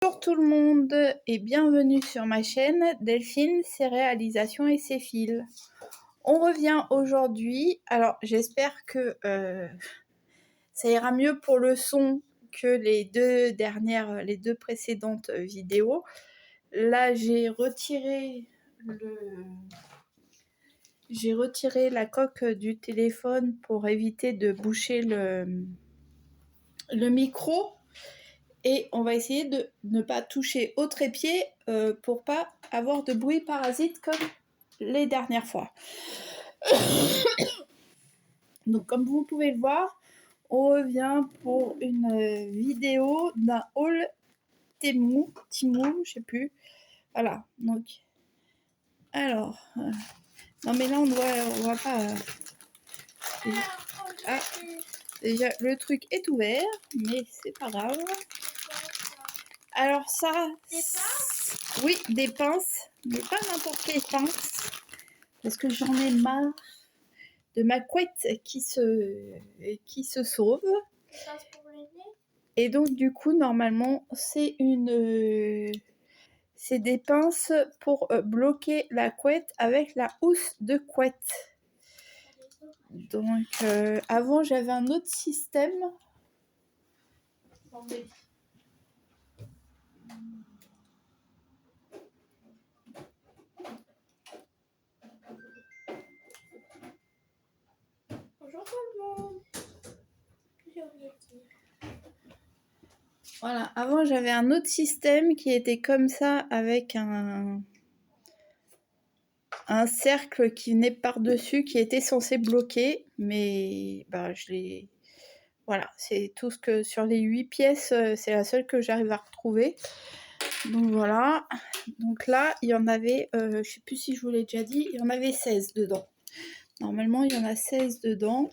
Bonjour tout le monde et bienvenue sur ma chaîne Delphine, ses réalisations et ses fils. On revient aujourd'hui, alors j'espère que ça ira mieux pour le son que les deux précédentes vidéos. Là j'ai retiré la coque du téléphone pour éviter de boucher le micro. Et on va essayer de ne pas toucher au trépied pour pas avoir de bruit parasite comme les dernières fois. Donc comme vous pouvez le voir, on revient pour une vidéo d'un haul Temu, je sais plus. Voilà, donc alors non mais là on va pas déjà le truc est ouvert, mais c'est pas grave. Alors ça, oui, des pinces, mais pas n'importe quelle pince, parce que j'en ai marre de ma couette qui se sauve. Et donc du coup, normalement, c'est des pinces pour bloquer la couette avec la housse de couette. Donc avant, j'avais un autre système. Attendez. Bonjour tout le monde. Voilà, avant j'avais un autre système qui était comme ça avec un cercle qui venait par-dessus qui était censé bloquer, mais bah je l'ai... Voilà, c'est tout ce que sur les 8 pièces, c'est la seule que j'arrive à retrouver. Donc voilà, donc là il y en avait, je sais plus si je vous l'ai déjà dit, il y en avait 16 dedans. Normalement il y en a 16 dedans.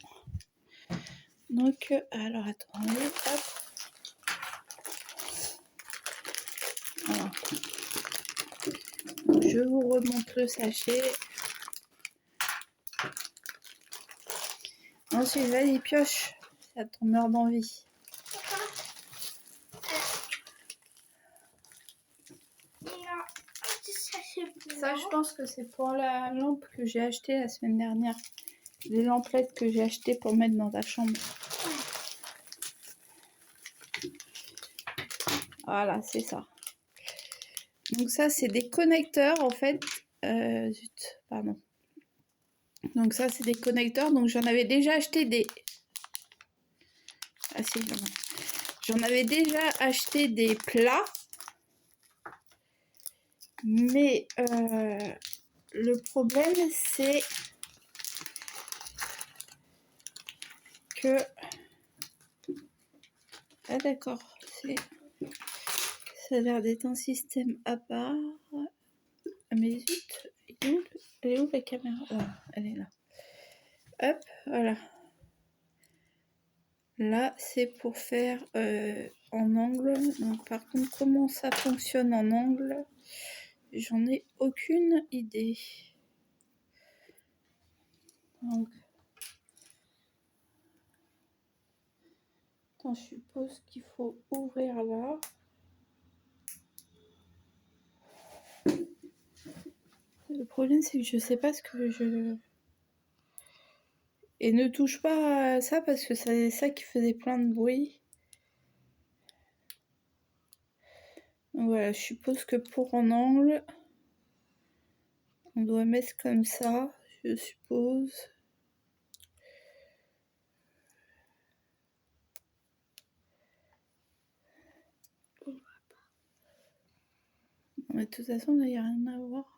Donc, alors attendez, hop. Voilà. Je vous remonte le sachet. Ensuite, vas-y, pioche. Ça te meurt d'envie. Ça, je pense que c'est pour la lampe que j'ai achetée la semaine dernière. Les lamplettes que j'ai achetées pour mettre dans ta chambre. Voilà, c'est ça. Donc ça, c'est des connecteurs, en fait. Zut, pardon. Donc ça, c'est des connecteurs. Donc j'en avais déjà acheté des... Ah si, j'en avais déjà acheté des plats. Mais le problème, c'est que... Ah d'accord, ça a l'air d'être un système à part. Mais zut, elle est où la caméra? Voilà, elle est là. Hop, voilà. Là, c'est pour faire en angle. Donc, par contre, comment ça fonctionne en angle? J'en ai aucune idée. Donc, attends, je suppose qu'il faut ouvrir là. Le problème, c'est que je sais pas ce que je... Et ne touche pas à ça parce que c'est ça qui faisait plein de bruit. Donc voilà, je suppose que pour en angle, on doit mettre comme ça, je suppose. Mais de toute façon, il n'y a rien à voir.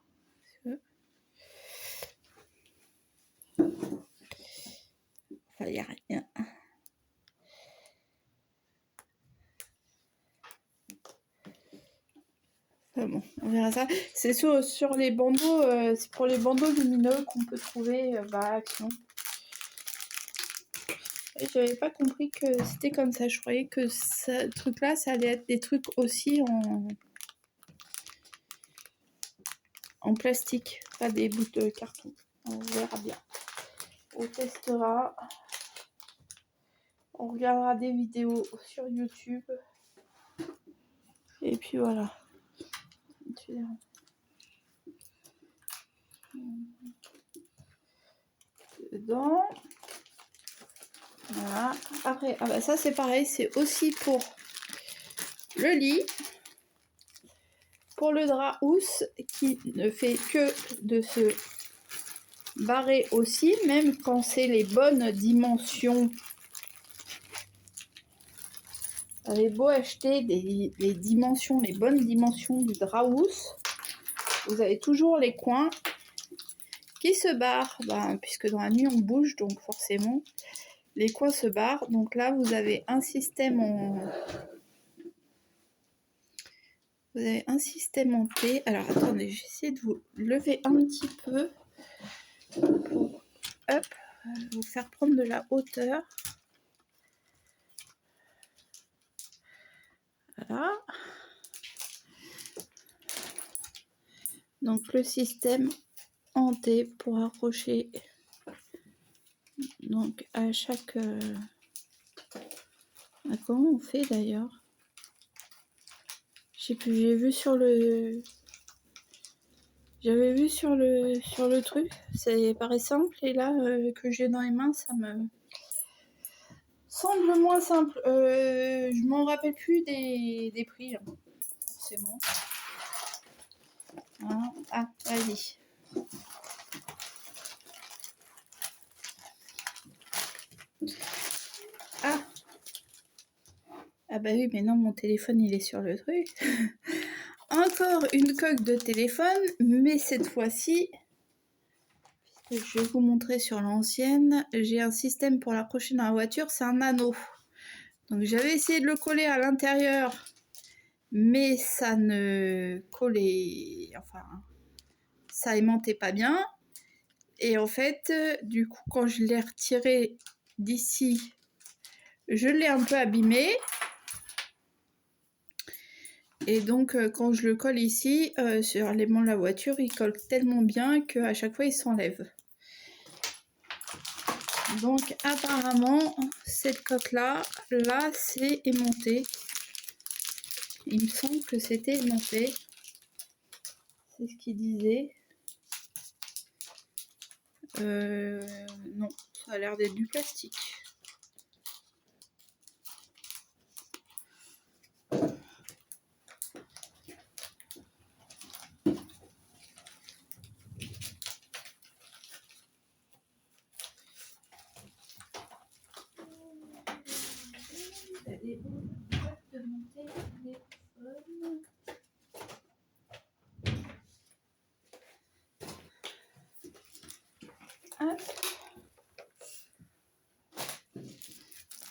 Enfin, il n'y a rien. Enfin bon, on verra ça. C'est sur les bandeaux, c'est pour les bandeaux lumineux qu'on peut trouver à Action. Et j'avais pas compris que c'était comme ça. Je croyais que ce truc-là, ça allait être des trucs aussi en plastique, pas des bouts de carton. On verra bien. On testera. On regardera des vidéos sur YouTube. Et puis voilà. Dedans. Voilà. Après, ah bah ça c'est pareil, c'est aussi pour le lit. Pour le drap housse qui ne fait que de se barrer aussi, même quand c'est les bonnes dimensions. Vous avez beau acheter les dimensions, les bonnes dimensions du drap housse, vous avez toujours les coins qui se barrent, puisque dans la nuit on bouge, donc forcément les coins se barrent. Donc là vous avez un système en T. Alors attendez, j'essaie de vous lever un petit peu pour vous faire prendre de la hauteur. Voilà. Donc le système en T pour accrocher donc à chaque comment on fait d'ailleurs, je sais plus, j'avais vu sur le truc, ça paraît simple, et là que j'ai dans les mains ça me semble moins simple. Je m'en rappelle plus des prix, hein, forcément. Hein. Ah, vas-y. Ah bah oui, mais non, mon téléphone il est sur le truc. Encore une coque de téléphone, mais cette fois-ci, je vais vous montrer sur l'ancienne, j'ai un système pour l'accrocher dans la voiture, c'est un anneau. Donc j'avais essayé de le coller à l'intérieur, mais ça ne collait, enfin, ça aimantait pas bien. Et en fait, du coup, quand je l'ai retiré d'ici, je l'ai un peu abîmé. Et donc, quand je le colle ici, sur l'aimant de la voiture, il colle tellement bien qu'à chaque fois, il s'enlève. Donc, apparemment, cette coque-là, là, c'est aimanté. Il me semble que c'était aimanté. C'est ce qu'il disait. Non, ça a l'air d'être du plastique.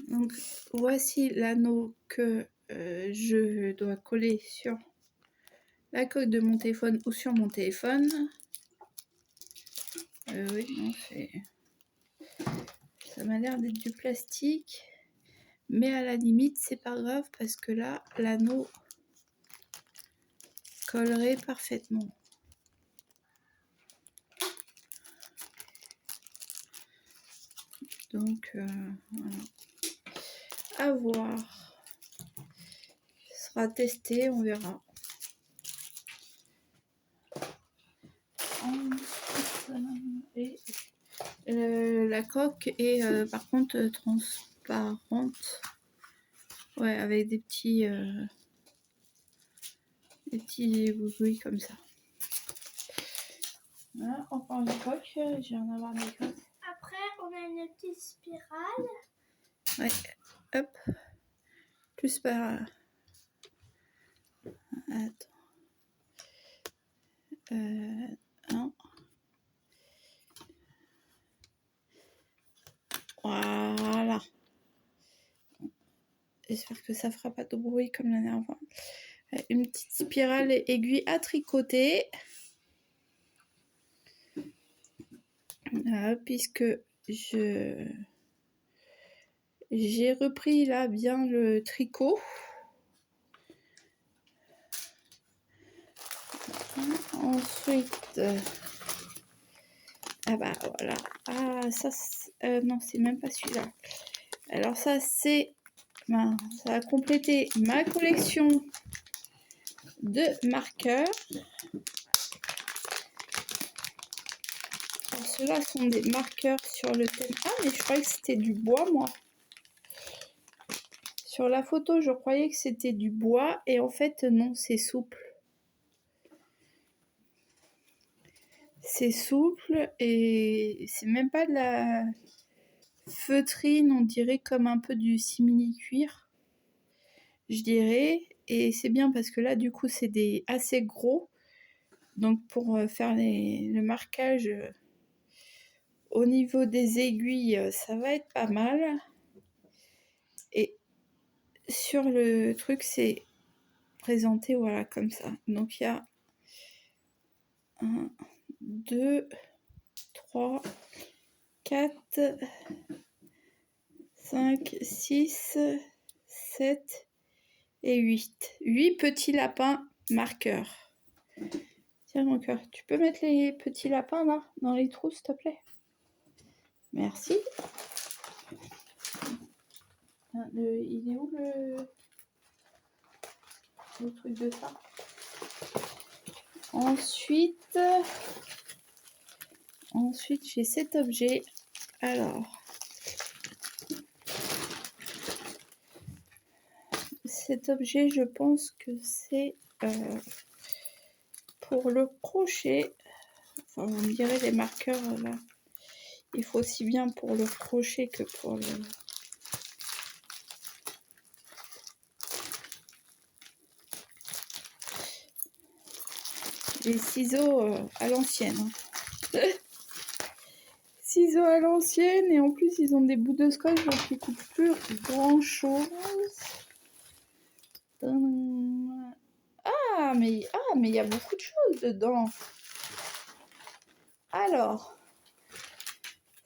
Donc voici l'anneau que je dois coller sur la coque de mon téléphone ou sur mon téléphone. Oui, non, ça m'a l'air d'être du plastique, mais à la limite c'est pas grave parce que là l'anneau collerait parfaitement. Donc voilà. À voir. Ce sera testé, on verra. Et la coque est par contre transparente. Ouais, avec des petits boubouilles comme ça. Voilà, encore une coque. Je viens d'avoir des coques. Après, on a une petite spirale. Ouais, hop. Plus par... Attends. Non. Voilà. J'espère que ça fera pas de bruit comme la dernière fois. Une petite spirale aiguille à tricoter. Puisque j'ai repris là bien le tricot. Ensuite, ah bah voilà. Ah ça, non c'est même pas celui-là. Alors ça c'est, ça a complété ma collection de marqueurs. Alors, ceux-là sont des marqueurs sur le thème. Ah, mais je croyais que c'était du bois, moi. Sur la photo, je croyais que c'était du bois et en fait, non, c'est souple. C'est souple et c'est même pas de la feutrine, on dirait comme un peu du simili-cuir, je dirais. Et c'est bien parce que là, du coup, c'est des assez gros. Donc pour faire le marquage au niveau des aiguilles, ça va être pas mal. Et sur le truc, c'est présenté voilà comme ça. Donc il y a 1, 2, 3, 4, 5, 6, 7 et 8. 8 petits lapins marqueurs. Tiens mon cœur, tu peux mettre les petits lapins là, dans les trous s'il te plaît? Merci. Il est où le truc de ça? Ensuite j'ai cet objet. Alors, cet objet, je pense que c'est pour le crochet. Enfin, vous me direz les marqueurs là. Il faut aussi bien pour le crochet que pour le... Les ciseaux à l'ancienne. Ciseaux à l'ancienne et en plus ils ont des bouts de scotch donc ils coupent plus grand chose. Ah mais il y a beaucoup de choses dedans. Alors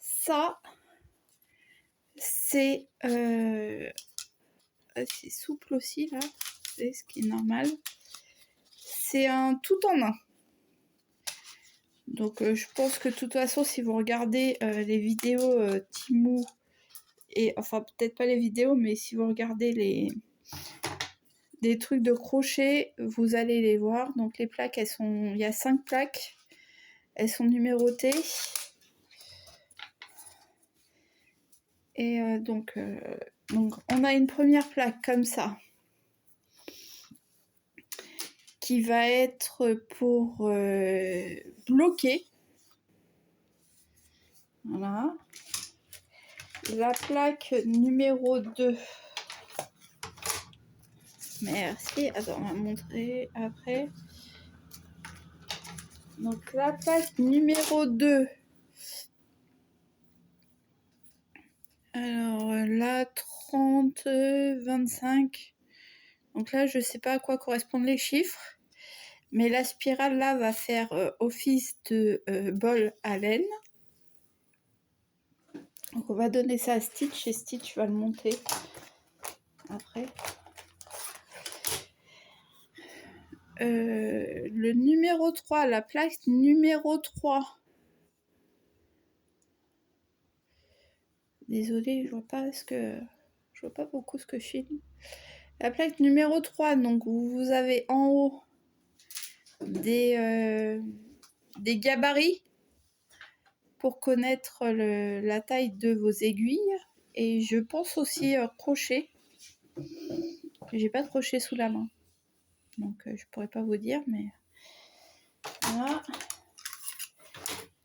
ça c'est souple aussi là, c'est ce qui est normal. C'est un tout en un. Donc je pense que de toute façon si vous regardez les vidéos Temu et enfin peut-être pas les vidéos mais si vous regardez des trucs de crochet vous allez les voir. Donc les plaques il y a 5 plaques, elles sont numérotées et donc on a une première plaque comme ça qui va être pour bloquer. Voilà. La plaque numéro 2. Merci. Attends, on va montrer après. Donc la plaque numéro 2. Alors là, 30, 25. Donc là, je sais pas à quoi correspondent les chiffres. Mais la spirale là va faire office de bol à laine. Donc on va donner ça à Stitch et Stitch va le monter après. Le numéro 3, la plaque numéro 3. Désolée, je vois pas beaucoup ce que je filme. La plaque numéro 3, donc vous avez en haut des gabarits pour connaître la taille de vos aiguilles. Et je pense aussi crochet. J'ai pas de crochet sous la main. Donc je pourrais pas vous dire, mais voilà.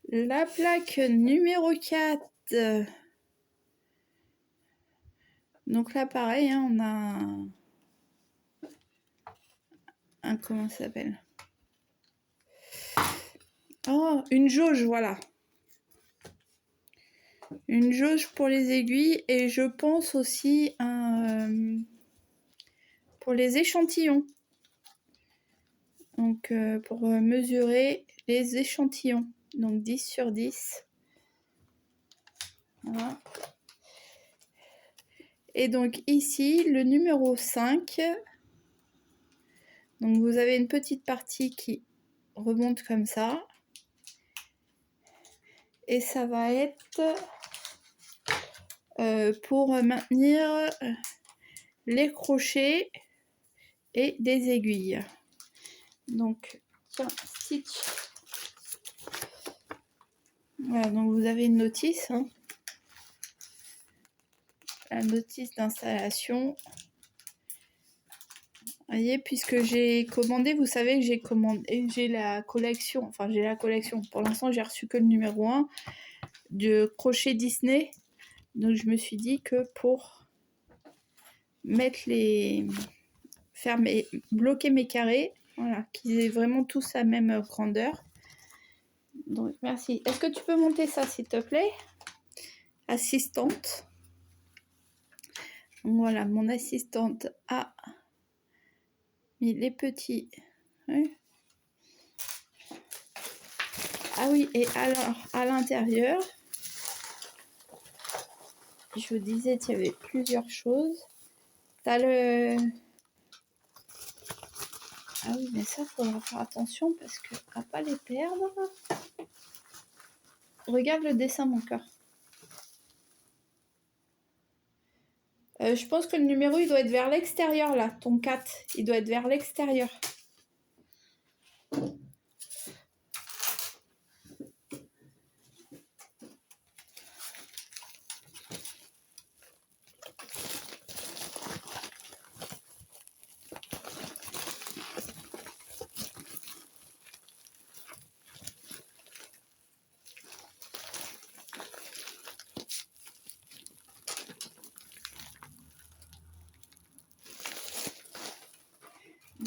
La plaque numéro 4. Donc là pareil, hein, on a un comment ça s'appelle? Oh, une jauge, voilà. Une jauge pour les aiguilles et je pense aussi pour les échantillons. Donc pour mesurer les échantillons. Donc 10 sur 10. Voilà. Et donc ici, le numéro 5. Donc vous avez une petite partie qui remonte comme ça. Et ça va être pour maintenir les crochets et des aiguilles. Donc, tiens, Stitch. Voilà, donc vous avez une notice. Hein. La notice d'installation. Vous voyez, puisque j'ai commandé, vous savez que j'ai commandé, j'ai la collection, enfin j'ai la collection. Pour l'instant, j'ai reçu que le numéro 1 de crochet Disney. Donc je me suis dit que pour mettre bloquer mes carrés, voilà, qu'ils aient vraiment tous la même grandeur. Donc merci. Est-ce que tu peux monter ça s'il te plaît, assistante? Voilà, mon assistante a mis les petits. Oui. Ah oui, et alors à l'intérieur, je vous disais qu'il y avait plusieurs choses. T'as le... Ah oui, mais ça, il faudra faire attention parce que à pas les perdre. Regarde le dessin, mon cœur. Je pense que le numéro, il doit être vers l'extérieur, là. Ton 4, il doit être vers l'extérieur.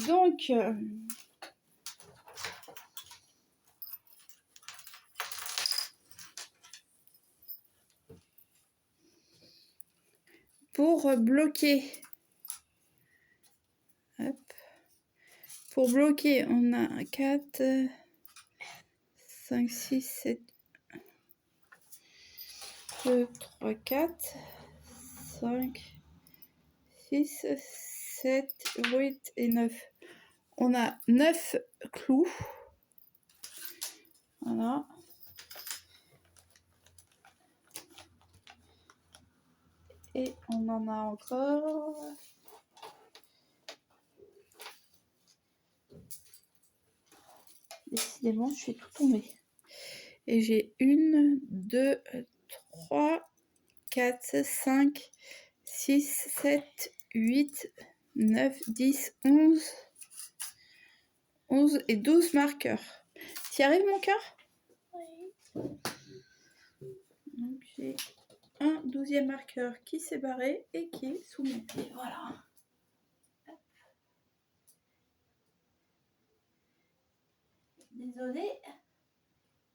Donc... pour bloquer... Hop. Pour bloquer, on a 4, 5, 6, 7, 2, 3, 4, 5, 6, 7, 8 et 9. On a 9 clous. Voilà. Et on en a encore... Décidément, je suis tout tombée. Et j'ai 1, 2, 3, 4, 5, 6, 7, 8, 9, 10, 11, 11 et 12 marqueurs. T'y arrives, mon cœur? Oui. Donc j'ai un 12e marqueur qui s'est barré et qui est sous mes pieds. Voilà. Désolée,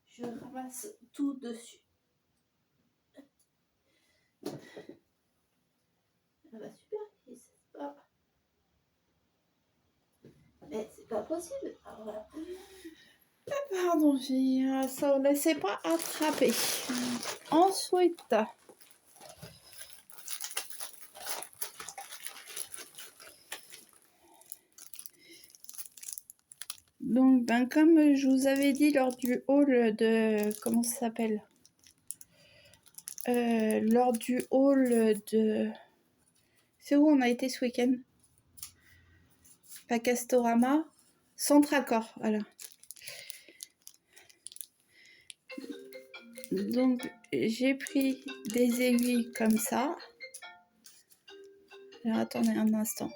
je ramasse tout dessus. Ah bah super, c'est pas... Mais c'est pas possible. Ah, voilà. Ah, pardon, ça ne laissait pas attraper. Ensuite, donc, comme je vous avais dit lors du haul de... Comment ça s'appelle? Lors du haul de... C'est où on a été ce week-end? Pas Castorama, Centracor, voilà. Donc, j'ai pris des aiguilles comme ça. Alors, attendez un instant.